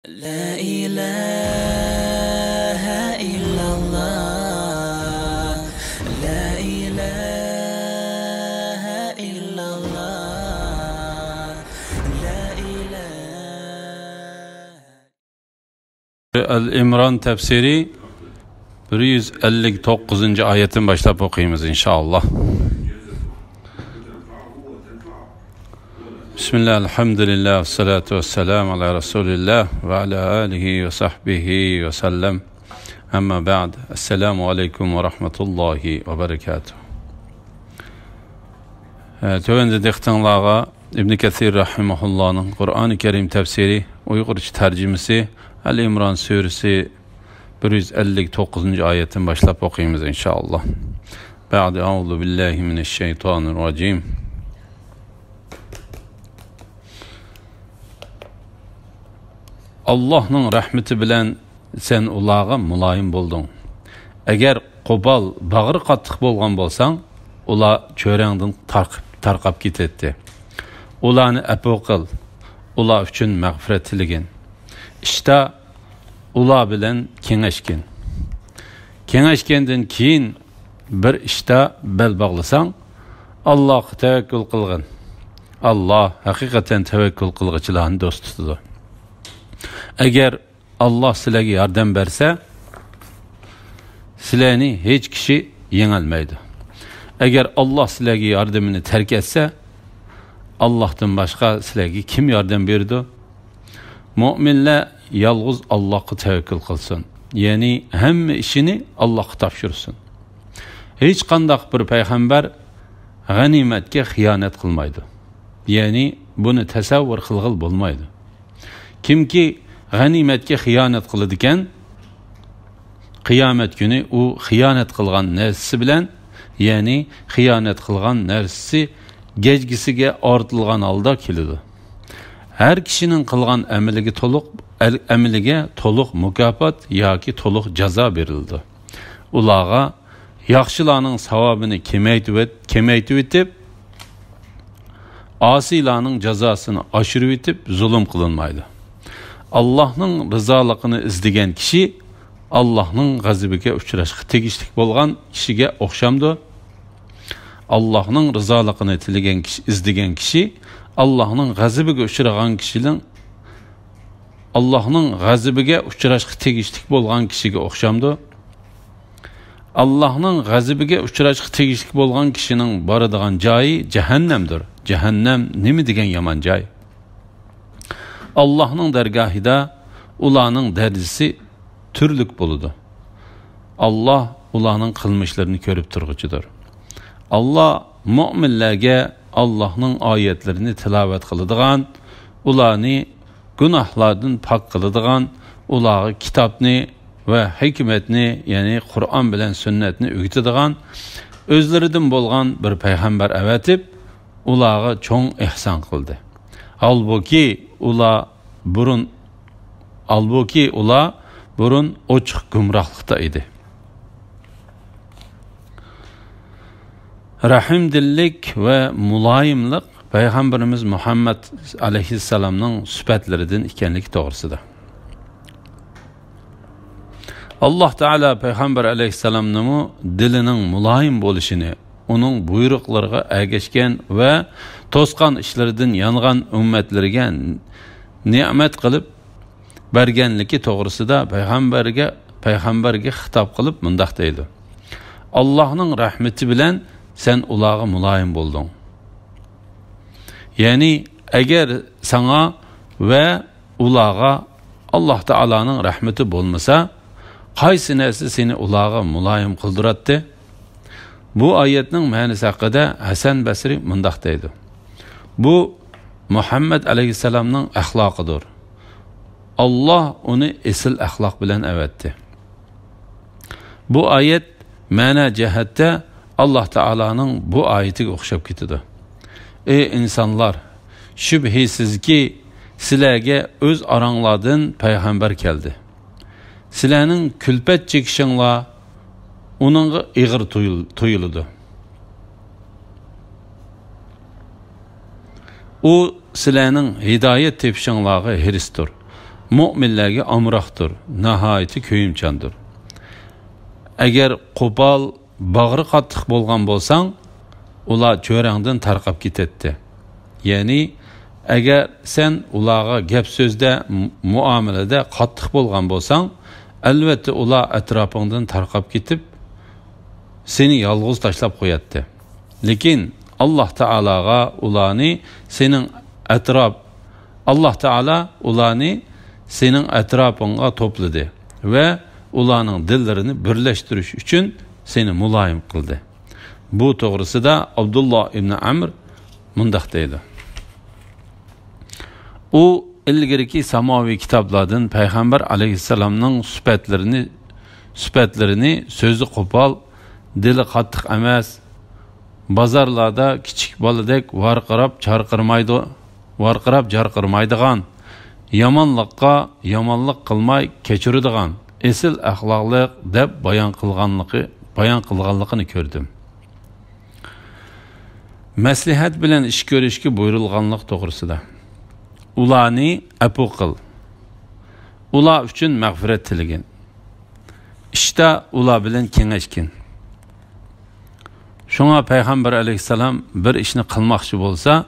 لا إله إلا الله لا إله إلا الله لا إله El-İmran tefsiri 159. ayetin başlap okuyumuz inşallah. Bismillah, elhamdülillah, salatu vesselamu ala Resulillah ve ala alihi ve sahbihi ve sellem. Amma ba'd. Esselamu aleyküm ve rahmetullahi ve berekatuhu. Tövende dehtanlağa İbn Kesir rahimahullah'ın Kur'an-ı Kerim tefsiri Uygurca tercümesi El-İmran suresi 159. ayetin başlap okuyumuz inşallah. Ba'de euzu billahi mineşşeytanirracim. Allah'ın rahmeti bilen sen ulağa mulayim boldun. Eğer qobal, bağırı qattiq bolgan bolsan, ula çöreğinden tarqap ketedi. Ulanı əpu qıl, ula üçün məğfiret tiligin. İşte ula bilen kengeşkin. Kengeşkenden keyin bir işte bel bağlasan, Allah'a tevekkül qılgın. Allah hakikaten tevekkül qılgıçıların dostudur. Eğer Allah sizlerge yardım berse, sizlerni hiç kişi yenilmeydi. Eğer Allah sizlerge yardımını terk etse, Allah'tan başka sizlerge kim yardım berdi? Müminler yalğız Allah'a tevekkül kılsın. Yani hem işini Allah'a tavşırsın. Hiç kandak bir peygamber ganimetke hıyanet kılmaydı. Yani bunu tesavvur kılgıl bulmaydı. Kim ki ganimetke hıyanet kılıdıken, kıyamet günü o hıyanet kılgan nersisi bilen, yani hıyanet kılgan nersisi gecgisiga ortilgan alda kilidi. Her kişinin kılgan emeliге toluq mükafat yoki toluq jaza berildi. Ulağa yaxşılarning savabını kemaytib etib, asilarning jazasını aşırıb etib zulüm kılınmaydı. Allah'ın rızalıqını izlеген kişi Allah'ın gazibiga uçraşqı tegishlik bolgan kişiga oxşamdı. Allah'ın rızalıqını izlеген kişi Allah'ın gazibiga uçragan kişinin Allah'ın gazibiga uçraşqı tegishlik bolgan kişiga oxşamdı. Allah'ın gazibiga uçraşqı tegishlik bolgan kişinin baradigan joyi cehennemdir. Cehennem nemi degen yaman joy? Allah'ın dergahida ulanın derecesi türlük buludu. Allah ulanın kılmışlarını körüp turgucudur. Allah müminlerge Allah'ın ayetlerini tilavet kılıdığan, ulanı günahlardan pak kılıdığan, ulağı kitapını ve hikmetini, yani Kur'an bilen sünnetini ügütüdüğan, özleriden bolgan bir peygamber evetip, ulağı çoğun ihsan kıldı. Halbuki ula burun oçuq gümrahlıkta idi. Rahimdillik ve mulayimlik Peygamberimiz Muhammed aleyhisselamның süpetlerinden ikenlik doğrusudur. Allah Teala Peygamber aleyhisselamның dilinin mulayim boluşunu, onun buyruqlarına ergeçken ve toskan işlerden yangan ümmetlerge nimet kılıp bergenliki doğrusuda peygamberge hitap kılıp mundaq deydi. Allah'ın rahmeti bilen sen ulağa mulayim boldun. Yani eğer sana ve ulağa Allah Teala'nın rahmeti bolmasa, qaysi nersi seni ulağa mulayim kıldırattı? Bu ayetinin manisi hakkında Hasan Basri mundaq deydi. Bu Muhammed aleyhisselamның ahlakıdır. Allah onu esil ahlak bilen evetti. Bu ayet mana cihette Allah Teala'nın bu ayeti okşap ketidi. Ey insanlar, şübhisiz ki sizlerge öz aranglardan peygamber geldi. Sizlerning külpet çekişinla onunla iğir tuyuludu. O sizlerning hidayet tepişinlağı heristir. mu'minlarga amroqdir, nihoyatda ko'yimchandir. Agar qo'pol, bag'ri qattiq bo'lgan bo'lsang, ular cho'rangdan tarqab ketadi. Ya'ni agar sen ularga gap so'zda, muomalada qattiq bo'lgan bo'lsang, albatta ular atrofingdan tarqab ketib, seni yolg'iz tashlab qo'yadi. Lekin Alloh taolaga ularni Alloh taolo ularni sening atrofingga to'pladi va ularning dillarini birlashtirish uchun seni muloyim qildi. Bu to'g'risida Abdulloh ibn Amr mundaq deydi. U ilgirki samoviy kitoblardan payg'ambar alayhissalomning sifatlarini so'zi qo'pol, dili qattiq emas, bozorlarda kichik boladek varqirab jarqirmaydigan, yomonlikqa yomonlik qilmay kechiradigan, esil axloqliq deb bayon qilganligini ko'rdim. Maslahat bilan ish ko'rishga buyurilganlik to'g'risida. Ularni afu qil. Ular uchun mag'firat tilagin. İşte ular bilan kengashgin. Şuna Peygamber aleyhisselam bir işni qilmoqchi bo'lsa,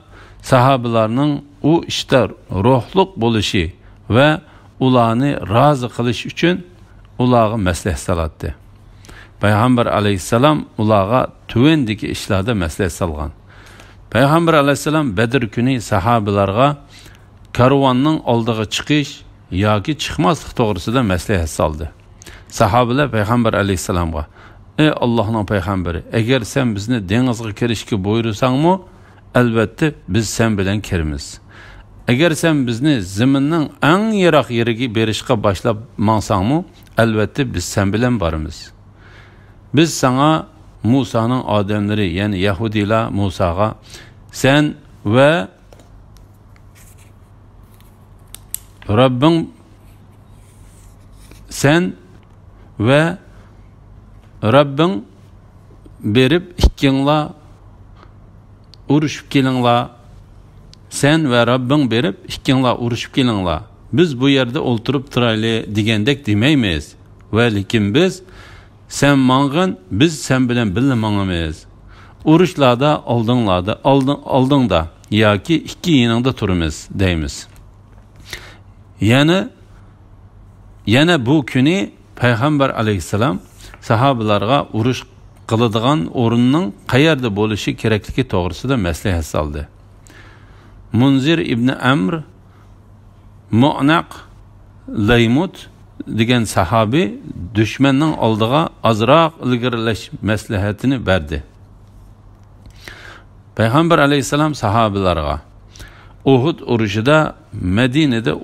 sahabalarning u ishda ruhliq bo'lishi va ularni rozi qilish uchun ularga maslahat salatdi. Peygamber aleyhisselam ularga tuvendiki ishlarda maslahat salgan. Peygamber aleyhisselam Bedir kuni sahabalarga karvonning oldiga chiqish yoki chiqmaslik to'g'risida maslahat saldi. Sahabalar Peygamber aleyhisselamga: "Ey Allohning payg'ambari, agar sen bizni dengizga kirishga buyursangmi, albatta biz sen bilan kiramiz. Agar sen bizni zaminning eng yiroq yeriga berishga boshlab mansangmi, albatta biz sen bilan boramiz. Biz sana Musa'nın adamları, yani Yahudiler Musa'ga sen ve Rabbin berip ikkinla urushib kelinglar. Sen ve Rabbin berip ikkinla urushib kelinglar. Biz bu yerde o'ltirib turayli degandek demaymiz. Ve lekin biz sen mang'in, biz sen bilan birga mang'amiz. Urushlarda oldingda yoki ikki yoningda turamiz deymiz. Yana bu kuni Peygamber aleyhisselam sahabalarga urush qiladigan o'rinning qayerda bo'lishi kerakligi to'g'risida maslahat soldi. Munzir ibn Amr Mu'naq Laymut degan sahabi düşmanning oldiga azroq ilgirlash maslahatini berdi. Peygamber aleyhisselam sahabalarga Uhud urushida Medinede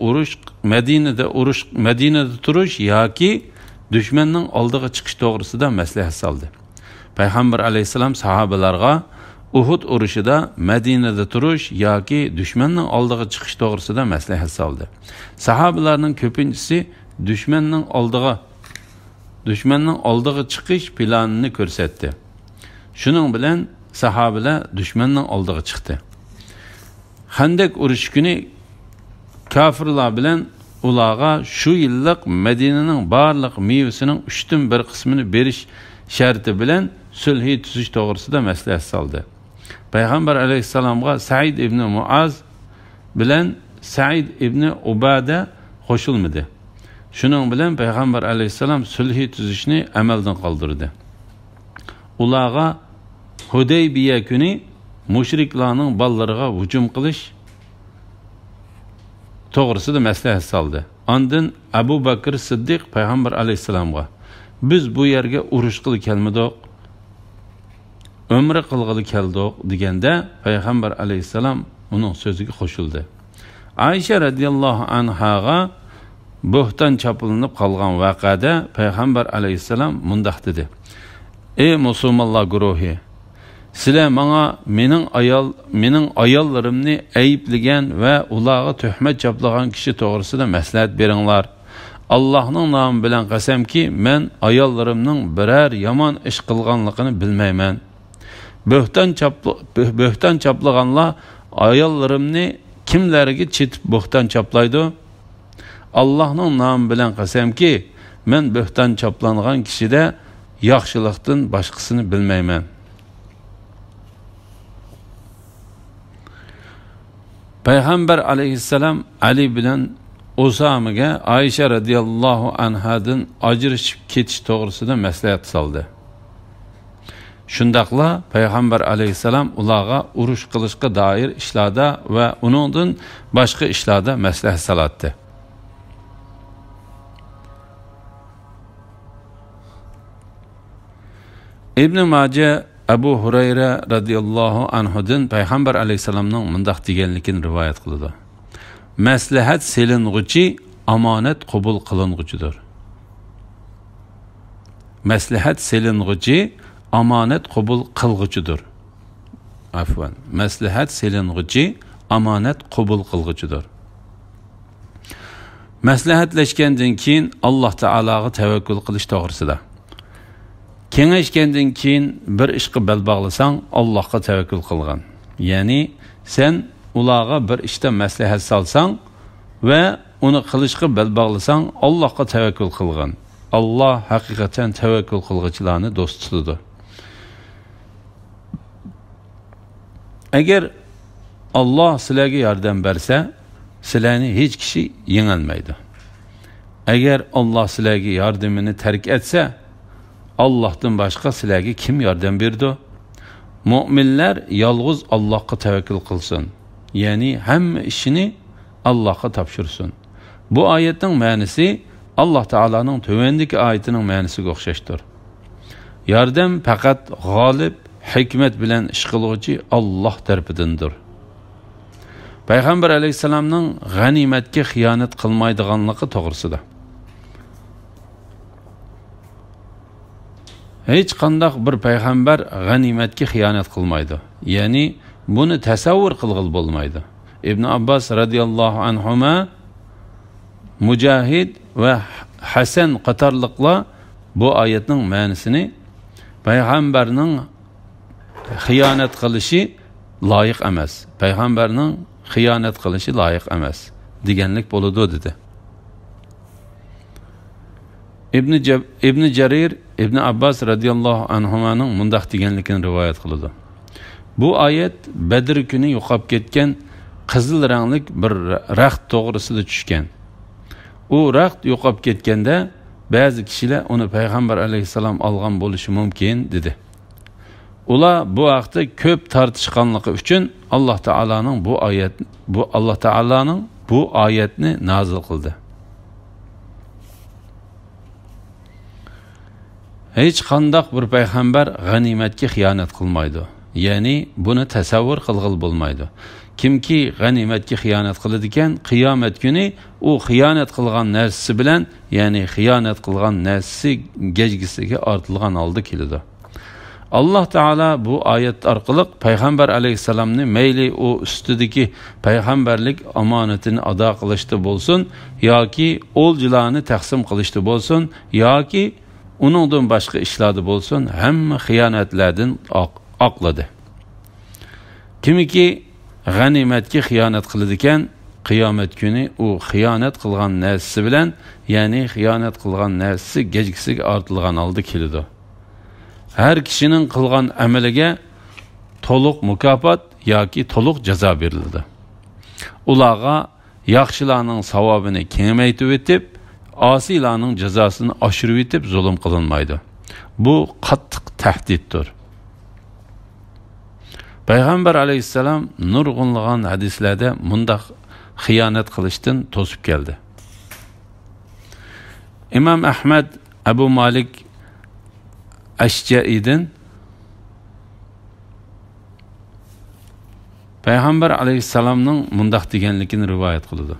turuş yoki düşmanning oldiga chiqish to'g'risida maslahat soldi. Peygamber aleyhisselam sahabalarga Uhud urushida Medinede turuş yoki düşmanning oldiga chiqish to'g'risida maslahat soldi. Sahabalarning ko'pinchisi düşmanning oldiga chiqish planini ko'rsatdi. Shuning bilan sahabalar düşmanning oldiga chiqdi. Xandaq urush kuni kafirlar bilan ularga şu yillik Medinening barliq mevasining 1/3 qismini berish sharti bilan sulh tuzish to'g'risida maslahat soldi. Peygamber aleyhisselamga Said ibn Muaz bilan Said ibn Ubada qo'shilmadi. Shuning bilan Peygamber aleyhisselam sulh tuzishni amaldan qoldirdi. Ularga Hudaybiya kuni mushriklarning ballariga hujum qilish to'g'risida maslahat soldi. Ondan Abu Bakr Siddiq Peygamber aleyhisselamga: "Biz bu yerga urush qilib kelmadik, umra qilg'ili keldik" deganda Peygamber aleyhisselam uning so'ziga qo'shildi. Ayşe radhiyallohu anhaga bo'hton chapilinib qolgan vaqada Peygamber aleyhisselam mundaq dedi: "Ey musulmonlar guruhi, sizlar menga mening ayollarimni ayıplagan va ularga tuhmat chaplagan kishi to'g'risida maslahat beringlar. Allohning nomi bilan qasamki, men ayollarimning biror yomon ish qilganligini bilmayman. Bo'hton chaplaganlar ayollarimni kimlarga chetib bo'hton chaplaydi? Allah'ın namı bilen qasamki, men böhtan çaplanğan kişide yaxşılıqdan başqasını bilmeymen. Peygamber aleyhisselam Ali bilen Usamaga Ayşe radiyallahu anhadan ajrışıp ketiş toğrusida maslahat saldı. Şundaqla Peygamber aleyhisselam ulağa uruş qilishga dair ishlarda ve uningdan boshqa ishlarda maslahat salatdi. İbn Majah Abu Hurayra radiyallahu anhudan Peygamber aleyhisselamning mundaq deganligini rivoyat qildi. Maslahat seling'uchi amanet qabul qiling'uchidir. Maslahat seling'uchi amanet qabul qilg'uchidir. Afwan. Maslahat seling'uchi amanet qabul qilg'uchidir. Maslahatlashgandan keyin Alloh taologa tavakkul qilish to'g'risida. Kengashgandan keyin bir ishga bel bog'lasang, Allohga tavakkul qilgan. Ya'ni sen ularga bir ishda maslahat salsang ve uni qilishga bel bog'lasang, Allohga tavakkul qilgan. Allah haqiqatan tavakkul qilg'uvchilarni do'st tutadi. Agar Allah sizlarga yordam bersa, sizlarni hech kishi yengolmaydi. Agar Allah sizlarga yordamini tark etsa, Allah'tan başqa sizlarga kim yordam berdi? Mu'minlar yalğız Allah'a tevekkül qilsin. Yani hamma ishini Allah'a topshirsin. Bu oyatning ma'nosi Allah Taola'nın tövendeki ayetining ma'nosiga o'xshashdir. Yordam faqat g'olib, hikmat bilan ish qiluvchi Allah tarafidandir. Peygamber aleyhisselamning g'animatga xiyonat qilmaydiganligi to'g'risida. Hiç qandaq bir peygamber g'animatga xiyonat qilmaydi. Yani bunu tasavvur qilg'il bo'lmaydi. İbn Abbas radiyallahu anhuma, Mujahid ve Hasan qatorliqlar bu oyatning ma'nosini peygamberning xiyonat qilishi loyiq emas. Peygamberning xiyonat qilishi loyiq emas deganlik bo'ladi dedi. İbn Jarir İbn Abbas radiyallahu anhumanın mundaq deganligini rivoyat qildi. Bu oyat Badr kuni yo'qolib ketgan qizil ranglik bir raxt to'g'risida tushgan. U raxt yo'qolib ketganda ba'zi kishilar uni payg'ambar alayhisalom olgan bo'lishi mumkin dedi. Ular bu vaqtda ko'p tartishganligi uchun Allah Taolaning bu oyatni nozil qildi. Hiç qandaq bir peygamber g'animatga xiyonat qilmaydi. Yani bunu tasavvur qilg'il bo'lmaydi. Kimki g'animatga xiyonat qiladi ekan, qiyomat kuni u xiyonat qilgan narsasi bilan, yani xiyonat qilgan narsasi gejgisiga ortilgan holda keladi. Allah Taala bu oyat orqali payg'ambar alayhisalomni mayli u ustidagi payg'ambarlik omonatini ado qilishda bo'lsin, yoki o'ljilarni taqsim qilishda bo'lsin, yoki uningdan boshqa ishlarda bo'lsin, hamma xiyonatlardan oqladi. Kimiki g'animatga xiyonat qiladi ekan, qiyomat kuni u xiyonat qilgan narsasi bilan, ya'ni xiyonat qilgan narsasi gejgisiga ortilgan holda keladi. Her kişinin qilgan amaliga to'liq mukofot yoki to'liq jazo beriladi. Ularga yaxshilarning savobini kengaytirib etib, asiylarning jazosini oshirib etib zulm qilinmaydi. Bu qattiq tahdiddir. Peygamber aleyhisselam nurg'unlagan hadislarda mundaq xiyonat qilishdan to'sib keldi. İmam Ahmad Abu Malik Ashjai'dan Peygamber aleyhisselamning mundaq deganligini rivoyat qildi.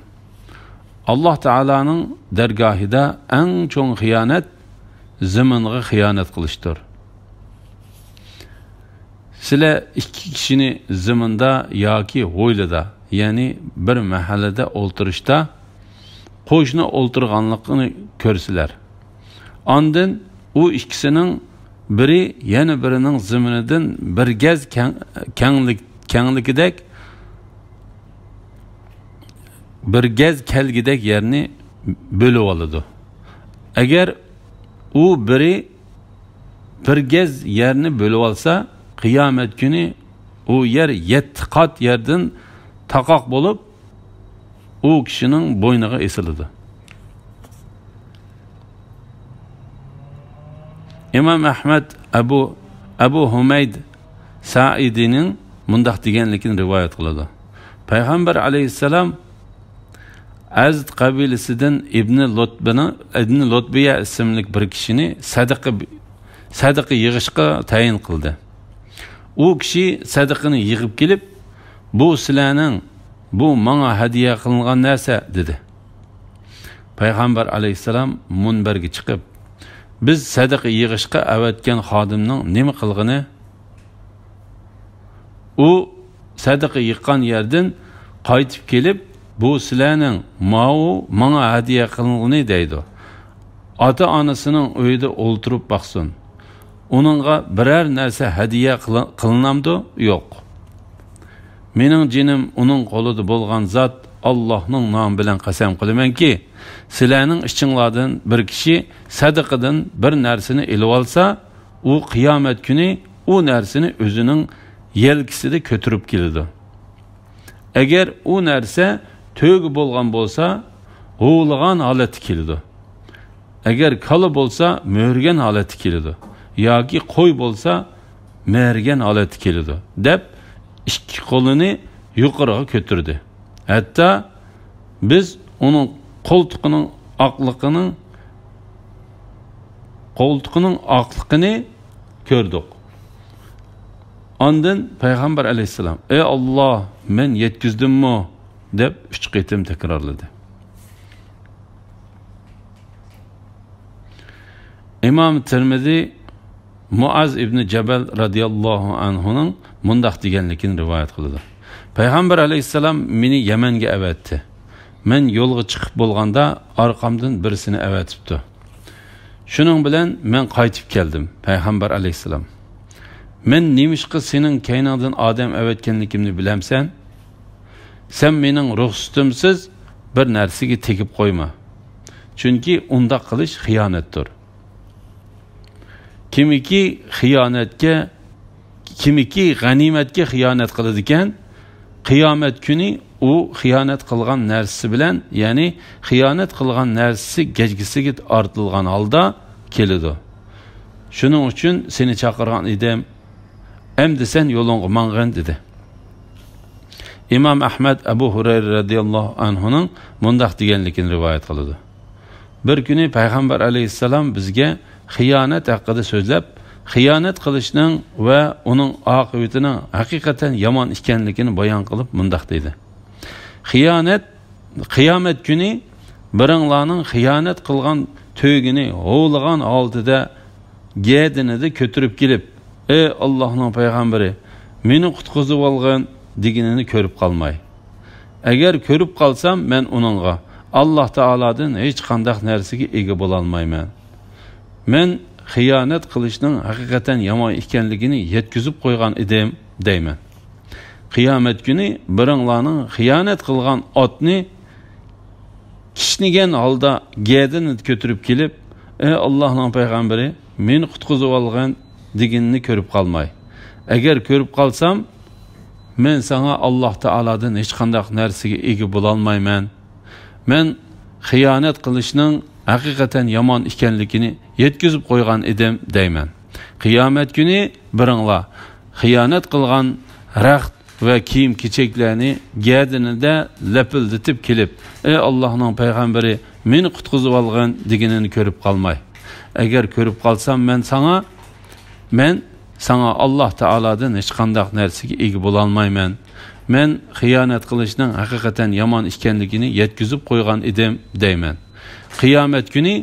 Allah Taola'nın dergahida en çoğun xiyonat zaminga xiyonat qilishdir. Sizlar ikki kishini zaminda yoki ho'ylida, ya'ni bir mahallada o'ltirishda qo'shni o'ltirganligini ko'rsizlar. Ondan u ikkisining biri yana birining zaminidan bir gaz kenglikidek bir gaz kelgidek yerini bölüp aladi. Agar u biri bir gez yerni bölüp alsa, qiyomat kuni u yer 7 qat yerdan taqoq bo'lib, u kishining bo'yniga esiladi. İmam Ahmed Abu Humayd Saidi'nin mundaq deganligini rivoyat qiladi. Payg'ambar alayhissalom Azd qabilasidan Ibn Lutbiya ismli bir kishini sadaqa yig'ishga tayin qildi. U kishi sadaqani yig'ib kelib, bu sizlarning, bu menga hadiya qilingan narsa dedi. Payg'ambar alayhissalom munbarga chiqib, biz sadaqa yig'ishga avatgan xodimning nima qilg'ini? U sadaqa yiqqan yerdan qaytib kelib, bu sizlarning menga hadiya qilingani deydi. Ota-onasining uyida o'ltirib baqsin. Onunğa birer narsa hadiya qilinamdı? Yo'q. Mening jinim onun qo'lida bo'lgan zot Allohning nomi bilan qasam qilamanki, sizlarning ichinglardan bir kishi sadaqadan bir narsani elib olsa, u qiyomat kuni u narsani o'zining yelkisida ko'tarib keladi. Agar u narsa to'gi bo'lgan bo'lsa, g'o'lg'an holati keladi. Agar kala bo'lsa, mo'rgan holati keladi. Yoki qo'y bo'lsa, mergan holati keladi deb ikki qo'lini yuqoriga ko'tardi. Hatta biz uning qo'ltiqining oqliqini ko'rdik. Ondan Payg'ambar alayhissalom, "Ey Alloh, men yetkizdimmi?" deb 3 qitim takrorladi. İmam Tirmizi Muaz ibn Jabal radiyallohu anhuning mundaq deganligini rivoyat qiladi. Payg'ambar alayhissalom meni Yamanga avatdi. Men yo'lga chiqib bo'lganda orqamdan birisini avatibdi. Shuning bilan men qaytib keldim. Payg'ambar alayhissalom, men nemishqa sening kayningdan odam avatganligimni bilamsan? Sen mening ruxsatimsiz bir narsaga tegib qo'yma. Chunki unda qilish xiyonatdir. Kimiki g'animatga xiyonat qiladi ekan, qiyomat kuni u xiyonat qilgan narsasi bilan, ya'ni xiyonat qilgan narsasi gejgisiga ortilgan holda keladi. Shuning uchun seni chaqirgan edim. Endi sen yo'lingga mang'in dedi. İmam Ahmed Abu Hurayra radiyallohu anhuning mundaq deganligini rivoyat qiladi. Bir kuni Payg'ambar alayhissalom bizga xiyonat haqida so'zlab, xiyonat qilishning va uning oqibatining haqiqatan yomon ekanligini bayon qilib mundaq dedi. Qiyomat kuni biringlarning xiyonat qilgan to'ygini o'g'ilgan oldida gedinida ko'tirib kelib, "Ey Allohning payg'ambari, meni qutqizib olgan" deganini ko'rib qolmay. Agar ko'rib qolsam, men uningga Alloh taoladan hech qanday narsaga ega bo'la olmayman. Men xiyonat qilishning haqiqatan yomon ekanligini yetkazib qo'ygan edim deyman. Qiyomat kuni biringlarning xiyonat qilgan otni kishnigan holda gedini ko'tirib kelib, "Ey Allohning payg'ambari, meni qutqizib olgan" deganini ko'rib qolmay. Agar ko'rib qolsam, men sana Alloh taoladan hech qanday narsaga ega bo'la olmayman. Men xiyonat qilishning haqiqatan yomon ekanligini yetkazib qo'ygan edim deyman. Qiyomat kuni biringlar xiyonat qilgan raxt va kiyim-kechaklarni gadinida lapildatib kelib, "Ey Allohning payg'ambari, meni qutqizib olgan" deganini ko'rib qolmay. Agar ko'rib qolsam, men sana Alloh taoladan hech qanday narsaga ega bo'la olmayman. Men xiyonat qilishning haqiqatan yomon ekanligini yetkazib qo'ygan edim deyman. Qiyomat kuni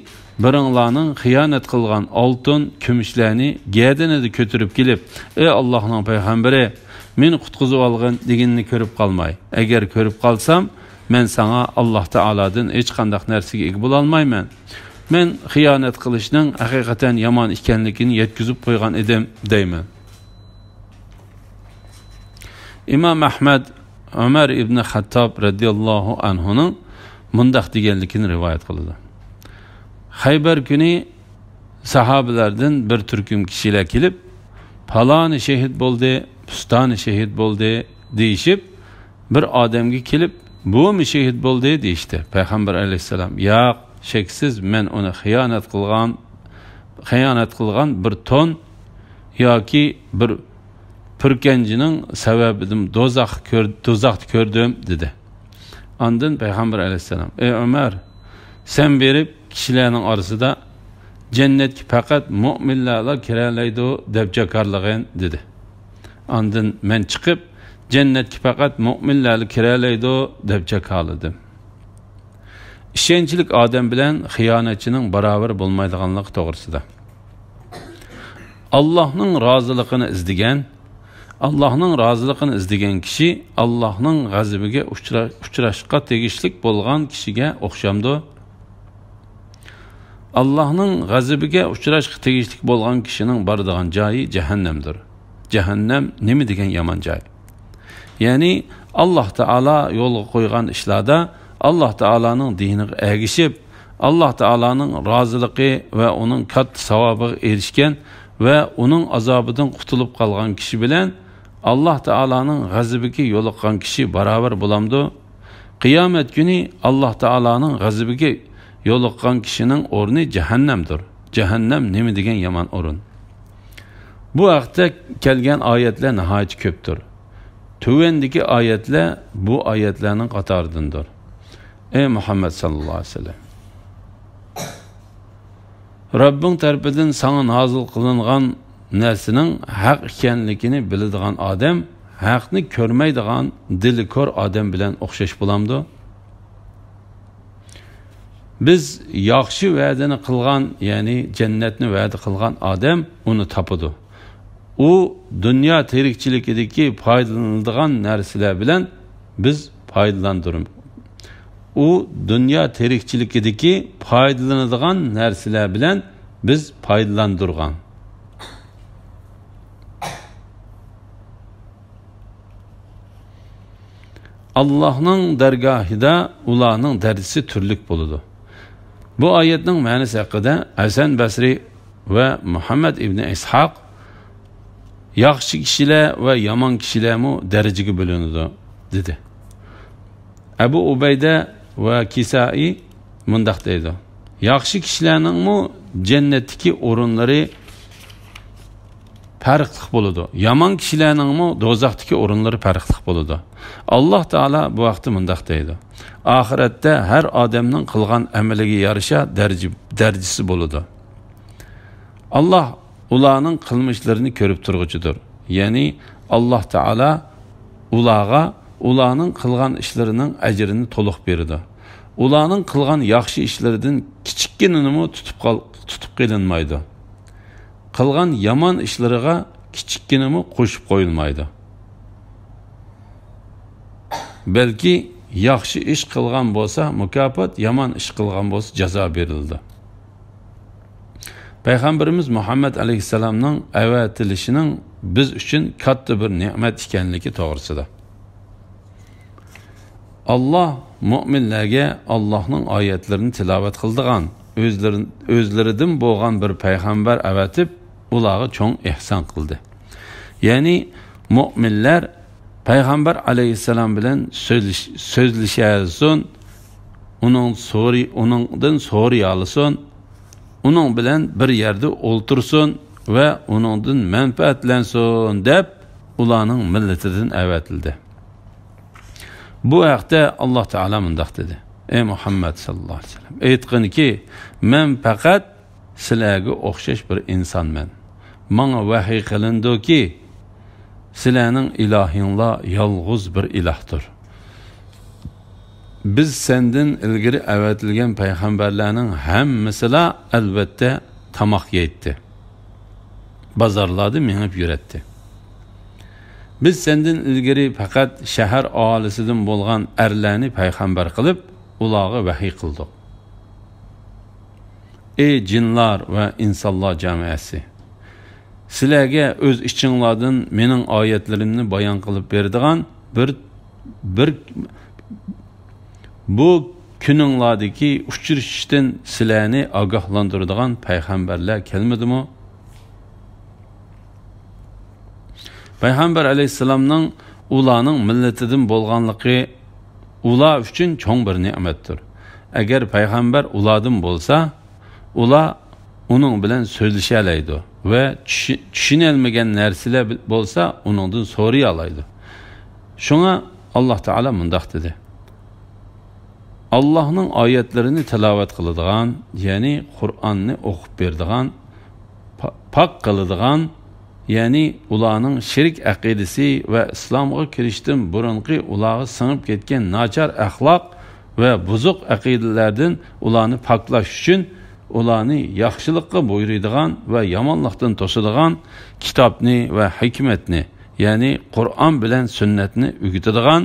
biringlarning xiyonat qilgan oltin, kumushlarni gadinida ko'tirib kelib, "Ey Allohning payg'ambari, meni qutqizib olgan" deganini ko'rib qolmay. Agar ko'rib qolsam, men sana Alloh taoladan hech qanday narsaga ega bo'la olmayman. Men xiyonat qilishning haqiqatan yomon ekanligini yetkazib qo'ygan edim deyman. İmam Ahmed Ömer ibn Hattab radiyallohu anhuning mundaq deganligini rivoyat qiladi. Xaybar kuni sahobalardan bir turkum kishilar kelib, paloni shahid bo'ldi, pustoni shahid bo'ldi deyishib, bir odamga kelib, bu mi shahid bo'ldi deyishdi. Payg'ambar alayhisalom, "Yo'q, sheksiz men uni xiyonat qilgan bir ton yoki bir purkanchining sababidan do'zaxni ko'rdim" dedi. Ondan Payg'ambar alayhisalom, "Ey Umar, sen berib kishilarning orasida jannatga faqat mu'minlar kiralaydi deb jakarlagan" dedi. Ondan men chiqib jannatga faqat mu'minlar kiralaydi deb jakaladim. Ishonchlik odam bilan xiyonatchining barobar bo'lmaydiganligi to'g'risida. Allohning roziligini izlagan kishi Allohning g'azabiga uchrashga tegishlik bo'lgan kishiga o'xshamdi. Allohning g'azabiga uchrashga tegishlik bo'lgan kishining boradigan joyi jahannamdir. Jahannam nima degan yomon joy? Ya'ni Alloh taolo yo'lga qo'ygan ishlarda Alloh taolaning diniga ergishib, Alloh taolaning roziligi va uning katta savobiga erishgan va uning azobidan qutulib qolgan kishi bilan Alloh taolaning g'azabiga yo'liqqan kishi barobar bo'lamdi. Qiyomat kuni Alloh taolaning g'azabiga yo'liqqan kishining o'rni jahannamdir. Jahannam nima degan yomon o'rin? Bu haqda kelgan oyatlar nihoyat ko'pdir. Tuvendagi oyatlar bu oyatlarning qatoridandir. Ey Muhammad sallallohu alayhi vasallam, Rabbing tarafidan sana nozil qilingan narsaning haq ekanligini biladigan odam haqni ko'rmaydigan dili ko'r odam bilan o'xshash bo'lamdi. Biz yaxshi va'dani qilgan, ya'ni jannatni va'da qilgan odam uni topadi. U dunyo tirikchiligidagi foydalanadigan narsalar bilan biz foydalandiramiz. U dunyo tirikchiligidagi foydalanadigan narsalar bilan biz foydalandirgan. Allohning dargohida ularning darajasi turlik bo'ladi. Bu oyatning ma'nosi haqida Hasan Basri va Muhammad ibn Ishoq yaxshi kishilar va yomon kishilarmi darajaga bo'linadi dedi. Abu Ubayda va Kisai mundaq deydi: yaxshi kishilarningmi jannatdagi o'rinlari farqli bo'ladi. Yomon kishilarningmi do'zaxdagi o'rinlari farqli bo'ladi. Alloh taolo bu vaqtda mundaq deydi: oxiratda har odamning qilgan amaliga yarasha darajasi bo'ladi. Alloh ularning qilmishlarini ko'rib turguchidir. Ya'ni Alloh taolo ularning qilgan ishlarining ajrini to'liq beradi. Ularning qilgan yaxshi ishlaridan kichikkinini tutib qilinmaydi. Qilgan yomon ishlariga kichikkinimi qo'shib qo'yilmaydi. Balki yaxshi ish qilgan bo'lsa mukofot, yomon ish qilgan bo'lsa jazo berildi. Payg'ambarimiz Muhammad alayhisalomning avatilishining biz uchun katta bir ne'mat ekanligi to'g'risida. Allah mu'minlarga Allohning oyatlarini tilovat qildigan, o'zlaridan bo'lgan bir payg'ambar avatib, ularga cho'ng ihson qildi. Ya'ni mu'minlar payg'ambar alayhisalom bilan so'zlashasin, uningdan so'rayolsin, uning bilan bir yerda o'ltirsin va uningdan manfaatlansin deb ularning millatidan avatildi. Bu haqda Alloh taolo mundaq dedi: Ey Muhammad sallallohu alayhi vasallam, aytqinki, men faqat sizlarga o'xshash bir insonman. Menga vahiy qilindiki, sizlarning ilohinglar yolg'iz bir ilohdir. Biz sendan ilgari avatilgan payg'ambarlarning hammasilar albatta tamoq yeydi. Bozorlarda minib yuratdi. Biz sendan ilgari faqat shahar aholisidan bo'lgan erlarni payg'ambar qilib, ularga vahiy qildik. Ey jinlar va insonlar jamiyati, sizlarga o'z ichinglardan mening oyatlarimni bayon qilib beradigan bu kuninglardagi uchrashishdan sizlarni ogohlantiradigan payg'ambarlar kelmadimi? Payg'ambar alayhissalomning ularning millatidan bo'lganligi ular uchun cho'ng bir ne'matdir. Agar payg'ambar ulardan bo'lsa, ular uning bilan so'zlasha oladi va tushunilmagan narsalar bo'lsa, uningdan so'ray oladi. Shunga Alloh taolo mundaq dedi: Allohning oyatlarini tilovat qiladigan, ya'ni Qur'onni o'qib beradigan, pok qiladigan, ya'ni ularning shirk aqidasi va islomga kirishdan burungi ularga singib ketgan nachar axloq va buzuq aqidalardan ularni poklash uchun ularni yaxshilikqa buyuradigan va yomonlikdan to'sadigan kitobni va hikmatni, ya'ni Qur'on bilan sunnatni o'rgatadigan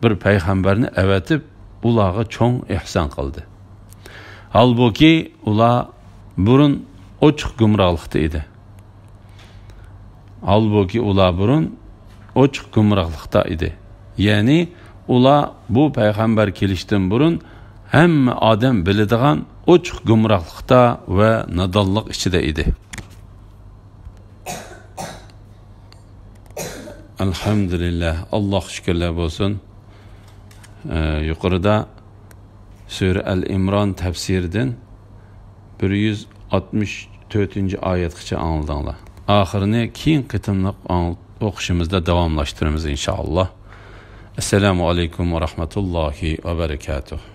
bir payg'ambarni avatib ularga cho'ng ihson qildi. Halbuki ular burun ochiq gumrohlikda edi. Ya'ni ular bu payg'ambar kelishdan burun hamma odam biladigan ochiq gumrohlikda va nodonlik ichida edi. Alhamdulillah, Alloh shukrlar bo'lsin. Yuqorida Sura Al-Imron tafsiridan 164-oyatgacha angladinglar. Oxirini keyin qitimliq o'qishimizda davomlashtiramiz inshaalloh. Assalomu alaykum va rahmatullohi va barakatuh.